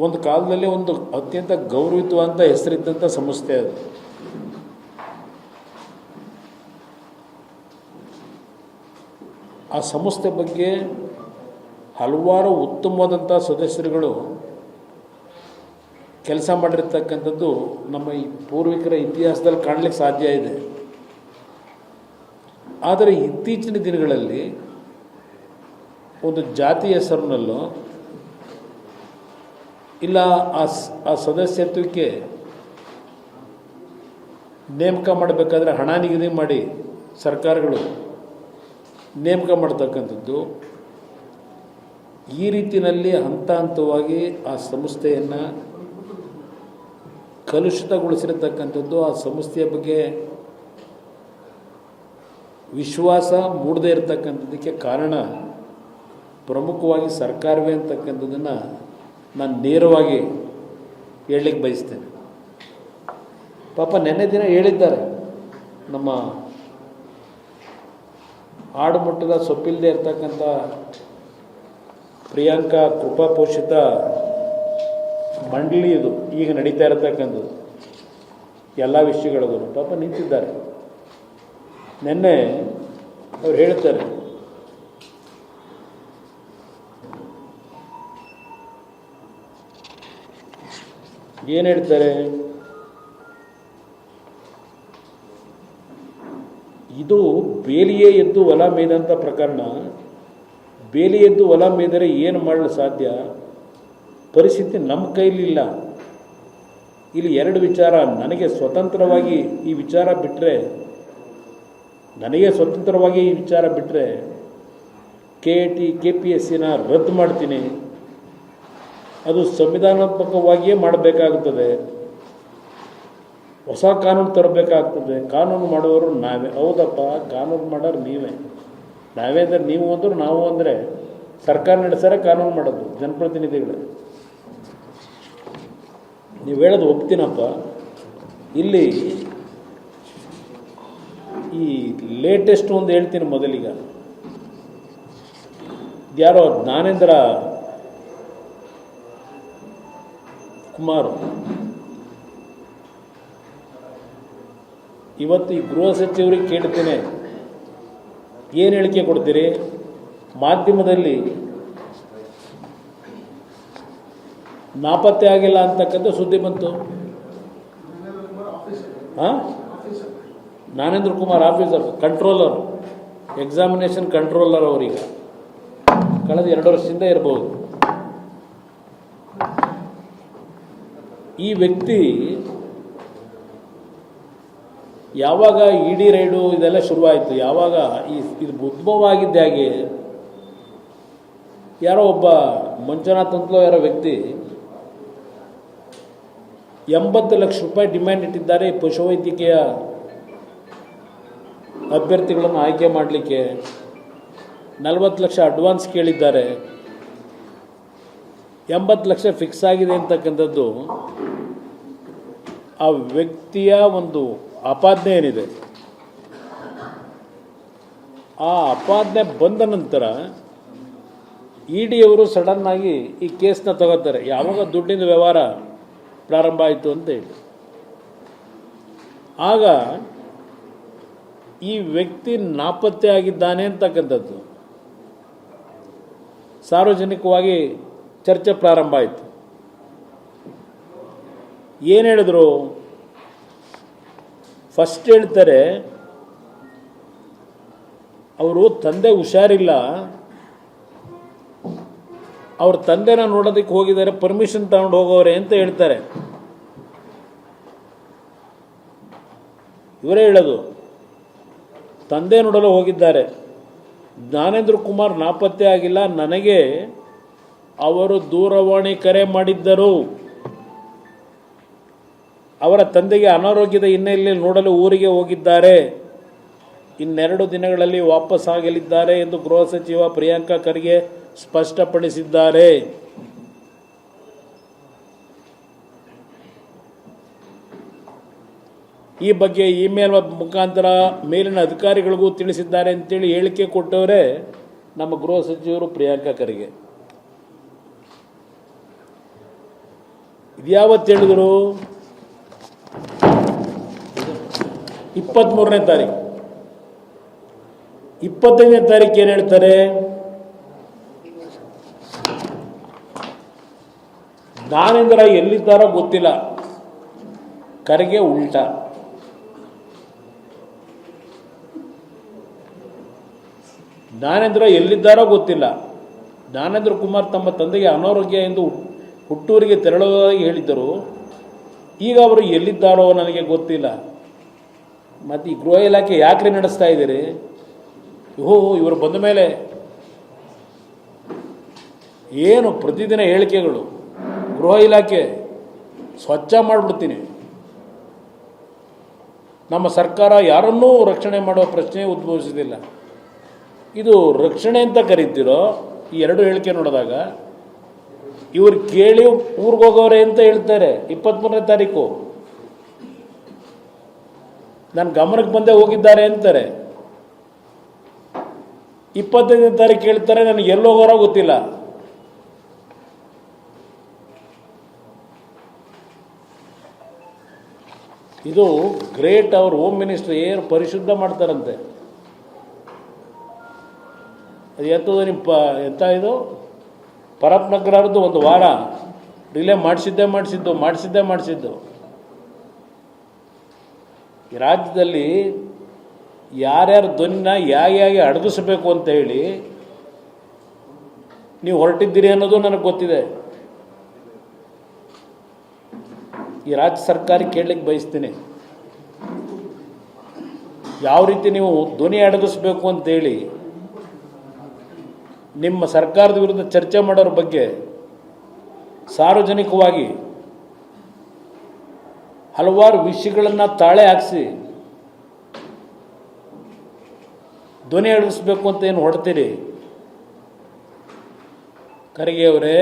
ಒಂದು ಕಾಲದಲ್ಲಿ ಒಂದು ಅತ್ಯಂತ ಗೌರವಿತವಾದಂಥ ಹೆಸರಿದ್ದಂಥ ಸಂಸ್ಥೆ ಅದು. ಆ ಸಂಸ್ಥೆ ಬಗ್ಗೆ ಹಲವಾರು ಉತ್ತಮವಾದಂಥ ಸದಸ್ಯರುಗಳು ಕೆಲಸ ಮಾಡಿರ್ತಕ್ಕಂಥದ್ದು ನಮ್ಮ ಈ ಪೂರ್ವಿಕರ ಇತಿಹಾಸದಲ್ಲಿ ಕಾಣಲಿಕ್ಕೆ ಸಾಧ್ಯ ಇದೆ. ಆದರೆ ಇತ್ತೀಚಿನ ದಿನಗಳಲ್ಲಿ ಒಂದು ಜಾತಿ ಹೆಸರಿನಲ್ಲೋ ಇಲ್ಲ ಆ ಸದಸ್ಯತ್ವಕ್ಕೆ ನೇಮಕ ಮಾಡಬೇಕಾದ್ರೆ ಹಣ ನಿಗದಿ ಮಾಡಿ ಸರ್ಕಾರಗಳು ನೇಮಕ ಮಾಡ್ತಕ್ಕಂಥದ್ದು, ಈ ರೀತಿಯಲ್ಲಿ ಹಂತ ಹಂತವಾಗಿ ಆ ಸಂಸ್ಥೆಯನ್ನು ಕಲುಷಿತಗೊಳಿಸಿರತಕ್ಕಂಥದ್ದು, ಆ ಸಂಸ್ಥೆಯ ಬಗ್ಗೆ ವಿಶ್ವಾಸ ಮೂಡದೇ ಇರತಕ್ಕಂಥದ್ದಕ್ಕೆ ಕಾರಣ ಪ್ರಮುಖವಾಗಿ ಸರ್ಕಾರವೇ ಅಂತಕ್ಕಂಥದ್ದನ್ನು ನಾನು ನೇರವಾಗಿ ಹೇಳಲಿಕ್ಕೆ ಬಯಸ್ತೇನೆ. ಪಾಪ ನೆನ್ನೆ ದಿನ ಹೇಳಿದ್ದಾರೆ, ನಮ್ಮ ಆಡುಮುಟ್ಟದ ಸೊಪ್ಪಿಲ್ಲದೆ ಇರ್ತಕ್ಕಂಥ ಪ್ರಿಯಾಂಕಾ ಕೃಪಾಪೋಷಿತ ಮಂಡಳಿ ಇದು ಈಗ ನಡೀತಾ ಇರತಕ್ಕಂಥದ್ದು ಎಲ್ಲ ವಿಷಯಗಳಿಗೂ ಪಾಪ ನಿಂತಿದ್ದಾರೆ. ನೆನ್ನೆ ಅವ್ರು ಹೇಳ್ತಾರೆ, ಏನು ಹೇಳ್ತಾರೆ, ಇದು ಬೇಲಿಯೇ ಎದ್ದು ಹೊಲ ಮೇಯ್ದಂಥ ಪ್ರಕರಣ. ಬೇಲಿ ಎದ್ದು ಹೊಲ ಮೇಯ್ದರೆ ಏನು ಮಾಡಲು ಸಾಧ್ಯ, ಪರಿಸ್ಥಿತಿ ನಮ್ಮ ಕೈಲಿಲ್ಲ. ಇಲ್ಲಿ ಎರಡು ವಿಚಾರ, ನನಗೆ ಸ್ವತಂತ್ರವಾಗಿ ಈ ವಿಚಾರ ಬಿಟ್ಟರೆ KAT KPSCನ ರದ್ದು ಮಾಡ್ತೀನಿ, ಅದು ಸಂವಿಧಾನಾತ್ಮಕವಾಗಿಯೇ ಮಾಡಬೇಕಾಗುತ್ತದೆ, ಹೊಸ ಕಾನೂನು ತರಬೇಕಾಗ್ತದೆ. ಕಾನೂನು ಮಾಡುವವರು ನಾವೇ. ಹೌದಪ್ಪ, ಕಾನೂನು ಮಾಡೋರು ನೀವೇ. ನಾವೇ ಅಂದರೆ ನೀವು ಅಂದರು, ನಾವು ಅಂದರೆ ಸರ್ಕಾರ ನಡೆಸಾರೆ ಕಾನೂನು ಮಾಡೋದು ಜನಪ್ರತಿನಿಧಿಗಳು. ನೀವು ಹೇಳೋದು ಒಪ್ತೀನಪ್ಪ. ಇಲ್ಲಿ ಈ ಲೇಟೆಸ್ಟ್ ಒಂದು ಹೇಳ್ತೀನಿ ಮೊದಲಿಗ. ಯಾರೋ ಜ್ಞಾನೇಂದ್ರ ಕುಮಾರ್ ಇವತ್ತು ಈ ಗೃಹ ಸಚಿವರಿಗೆ ಕೇಳ್ತೇನೆ, ಏನು ಹೇಳಿಕೆ ಕೊಡ್ತೀರಿ? ಮಾಧ್ಯಮದಲ್ಲಿ ನಾಪತ್ತೆ ಆಗಿಲ್ಲ ಅಂತಕ್ಕಂಥ ಸುದ್ದಿ ಬಂತು. Jnanendra Kumar officer, controller, examination controller ಅವರೀಗ ಕಳೆದ 2 ವರ್ಷದಿಂದ ಇರಬಹುದು. ಈ ವ್ಯಕ್ತಿ ಯಾವಾಗ ED ರೈಡು ಇದೆಲ್ಲ ಶುರುವಾಯಿತು, ಯಾವಾಗ ಇದು ಉದ್ಭವ ಆಗಿದ್ದ ಹಾಗೆ ಯಾರೋ ಒಬ್ಬ ಮಂಜುನಾಥ್ ಅಂತಲೋ ಯಾರೋ ವ್ಯಕ್ತಿ 80 ಲಕ್ಷ ರೂಪಾಯಿ ಡಿಮ್ಯಾಂಡ್ ಇಟ್ಟಿದ್ದಾರೆ ಪಶುವೈದ್ಯಕೀಯ ಅಭ್ಯರ್ಥಿಗಳನ್ನು ಆಯ್ಕೆ ಮಾಡಲಿಕ್ಕೆ. 40 ಲಕ್ಷ ಅಡ್ವಾನ್ಸ್ ಕೇಳಿದ್ದಾರೆ, 80 ಲಕ್ಷ ಫಿಕ್ಸ್ ಆಗಿದೆ ಅಂತಕ್ಕಂಥದ್ದು ಆ ವ್ಯಕ್ತಿಯ ಒಂದು ಆಪಾದನೆ ಏನಿದೆ. ಆ ಆಪಾದನೆ ಬಂದ ನಂತರ ED ಅವರು ಸಡನ್ನಾಗಿ ಈ ಕೇಸ್ನ ತಗೋತಾರೆ. ಯಾವಾಗ ದುಡ್ಡಿನ ವ್ಯವಹಾರ ಪ್ರಾರಂಭ ಆಯಿತು ಅಂತ ಹೇಳಿ, ಆಗ ಈ ವ್ಯಕ್ತಿ ನಾಪತ್ತೆ ಆಗಿದ್ದಾನೆ ಅಂತಕ್ಕಂಥದ್ದು ಸಾರ್ವಜನಿಕವಾಗಿ ಚರ್ಚೆ ಪ್ರಾರಂಭ ಆಯಿತು. ಏನು ಹೇಳಿದ್ರು? ಫಸ್ಟ್ ಹೇಳ್ತಾರೆ, ಅವರು ತಂದೆ ಹುಷಾರಿಲ್ಲ, ಅವ್ರ ತಂದೆನ ನೋಡೋದಕ್ಕೆ ಹೋಗಿದ್ದಾರೆ, ಪರ್ಮಿಷನ್ ತಗೊಂಡು ಹೋಗೋರೆ ಅಂತ ಹೇಳ್ತಾರೆ. ಇವರೇ ಹೇಳೋದು, ತಂದೆ ನೋಡಲು ಹೋಗಿದ್ದಾರೆ. ಜ್ಞಾನೇಂದ್ರ ಕುಮಾರ್ ನಾಪತ್ತೆ ಆಗಿಲ್ಲ, ನನಗೆ ಅವರು ದೂರವಾಣಿ ಕರೆ ಮಾಡಿದ್ದರು. ಅವರ ತಂದೆಗೆ ಅನಾರೋಗ್ಯದ ಹಿನ್ನೆಲೆಯಲ್ಲಿ ನೋಡಲು ಊರಿಗೆ ಹೋಗಿದ್ದಾರೆ, 2 ದಿನಗಳಲ್ಲಿ ವಾಪಸ್ ಆಗಲಿದ್ದಾರೆ ಎಂದು ಗೃಹ ಸಚಿವ ಪ್ರಿಯಾಂಕಾ ಖರ್ಗೆ ಸ್ಪಷ್ಟಪಡಿಸಿದ್ದಾರೆ. ಈ ಬಗ್ಗೆ ಇಮೇಲ್ ಮುಖಾಂತರ ಮೇಲಿನ ಅಧಿಕಾರಿಗಳಿಗೂ ತಿಳಿಸಿದ್ದಾರೆ ಅಂತೇಳಿ ಹೇಳಿಕೆ ಕೊಟ್ಟವರೇ ನಮ್ಮ ಗೃಹ ಸಚಿವರು ಪ್ರಿಯಾಂಕಾ ಖರ್ಗೆ. ಇದ್ಯಾವತ್ತು ಹೇಳಿದ್ರು? 23ನೇ ತಾರೀಕು. 25ನೇ ತಾರೀಕು ಏನು ಹೇಳ್ತಾರೆ? ಜ್ಞಾನೇಂದ್ರ ಎಲ್ಲಿದ್ದಾರೋ ಗೊತ್ತಿಲ್ಲ, ಕರೆಗೆ ಉಲ್ಟಾ. ಜ್ಞಾನೇಂದ್ರ ಎಲ್ಲಿದ್ದಾರೋ ಗೊತ್ತಿಲ್ಲ. ಜ್ಞಾನೇಂದ್ರ ಕುಮಾರ್ ತಮ್ಮ ತಂದೆಗೆ ಅನಾರೋಗ್ಯ ಎಂದು ಹುಟ್ಟೂರಿಗೆ ತೆರಳುವುದಾಗಿ ಹೇಳಿದ್ದರು. ಈಗ ಅವರು ಎಲ್ಲಿದ್ದಾರೋ ನನಗೆ ಗೊತ್ತಿಲ್ಲ. ಮತ್ತು ಈ ಗೃಹ ಇಲಾಖೆ ಯಾಕ್ರಿ ನಡೆಸ್ತಾ ಇದ್ದೀರಿ? ಇವರು ಬಂದ ಮೇಲೆ ಏನು ಪ್ರತಿದಿನ ಹೇಳಿಕೆಗಳು. ಗೃಹ ಇಲಾಖೆ ಸ್ವಚ್ಛ ಮಾಡಿಬಿಡ್ತೀನಿ, ನಮ್ಮ ಸರ್ಕಾರ ಯಾರನ್ನೂ ರಕ್ಷಣೆ ಮಾಡುವ ಪ್ರಶ್ನೆ ಉದ್ಭವಿಸೋದಿಲ್ಲ. ಇದು ರಕ್ಷಣೆ ಅಂತ ಕರಿತೀರೋ? ಈ ಎರಡು ಹೇಳಿಕೆ ನೋಡಿದಾಗ ಇವರು ಕೇಳಿ ಊರಿಗೋಗೋರೆ ಅಂತ ಹೇಳ್ತಾರೆ. 23ನೇ ತಾರೀಕು ನನ್ನ ಗಮನಕ್ಕೆ ಬಂದೇ ಹೋಗಿದ್ದಾರೆ ಅಂತಾರೆ. 25ನೇ ತಾರೀಕು ಹೇಳ್ತಾರೆ ನನಗೆ ಎಲ್ಲಿ ಹೋಗೋರೋ ಗೊತ್ತಿಲ್ಲ. ಇದು ಗ್ರೇಟ್. ಅವ್ರ ಹೋಮ್ ಮಿನಿಸ್ಟರ್ ಏನು ಪರಿಶುದ್ಧ ಮಾಡ್ತಾರಂತೆ. ಅದು ಎಂಥದ್ದು ನಿಮ್ಮ ಎಂಥ ಇದು ಪರಪ್ ನಗರದ್ದು ಒಂದು ವಾರ ರಿಲೇ ಮಾಡಿಸಿದ್ದು. ಈ ರಾಜ್ಯದಲ್ಲಿ ಯಾರ್ಯಾರ ಧ್ವನಿನ ಹೇಗೆ ಅಡಗಿಸಬೇಕು ಅಂತ ಹೇಳಿ ನೀವು ಹೊರಟಿದ್ದೀರಿ ಅನ್ನೋದು ನನಗೆ ಗೊತ್ತಿದೆ. ಈ ರಾಜ್ಯ ಸರ್ಕಾರ ಕೇಳಲಿಕ್ಕೆ ಬಯಸ್ತೀನಿ, ಯಾವ ರೀತಿ ನೀವು ಧ್ವನಿ ಅಡಗಿಸ್ಬೇಕು ಅಂತೇಳಿ ನಿಮ್ಮ ಸರ್ಕಾರದ ವಿರುದ್ಧ ಚರ್ಚೆ ಮಾಡೋರ ಬಗ್ಗೆ ಸಾರ್ವಜನಿಕವಾಗಿ ಹಲವಾರು ವಿಷಯಗಳನ್ನು ತಾಳೆ ಹಾಕಿಸಿ ಧ್ವನಿ ಅಡಗಿಸ್ಬೇಕು ಅಂತ ಏನು ಹೊಡ್ತೀರಿ? ಖರ್ಗೆ ಅವರೇ,